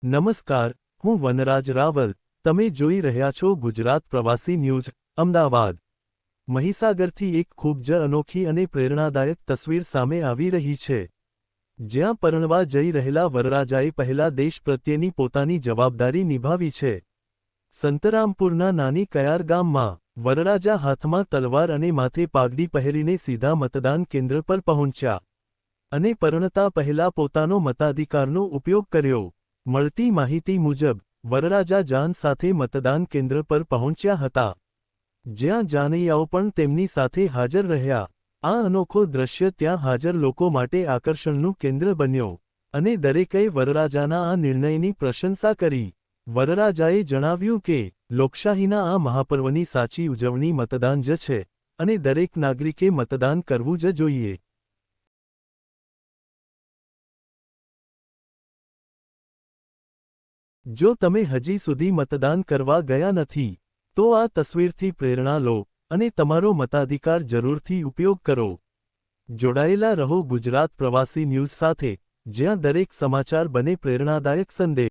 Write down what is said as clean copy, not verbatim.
નમસ્કાર, હું વનરાજ રાવલ. તમે જોઈ રહ્યા છો ગુજરાત પ્રવાસી ન્યૂઝ, અમદાવાદ. મહીસાગરથી એક ખૂબ જ અનોખી અને પ્રેરણાદાયક તસવીર સામે આવી રહી છે. જ્યાં પરણવા જઈ રહેલા વરરાજાએ પહેલા દેશ પ્રત્યેની પોતાની જવાબદારી નિભાવી છે. સંતરામપુરના નાની કયાર ગામમાં, વરરાજા હાથમાં તલવાર અને માથે પાઘડી પહેરીને સીધા મતદાન કેન્દ્ર પર પહોંચ્યા. અને પરણતા પહેલા પોતાનો મતાધિકારનો ઉપયોગ કર્યો. મળતી માહિતી મુજબ, વરરાજા જાન સાથે મતદાન કેન્દ્ર પર પહોંચ્યા હતા. જ્યાં જાનૈયાઓ પણ તેમની સાથે હાજર રહ્યા. આ અનોખો દ્રશ્ય ત્યાં હાજર લોકો માટે આકર્ષણનું કેન્દ્ર બન્યો. અને દરેકએ વરરાજાના આ નિર્ણયની પ્રશંસા કરી. વરરાજાએ જણાવ્યું કે, લોકશાહીના આ મહાપર્વની સાચી ઉજવણી મતદાન જ છે, અને દરેક નાગરિકે મતદાન કરવું જ જોઈએ. જો તમે હજી સુધી મતદાન કરવા ગયા નથી, તો આ તસવીરથી પ્રેરણા લો અને તમારો મતાધિકાર જરૂરથી ઉપયોગ કરો. જોડાયેલા રહો ગુજરાત પ્રવાસી ન્યૂઝ સાથે, જ્યાં દરેક સમાચાર બને પ્રેરણાદાયક સંદેશ.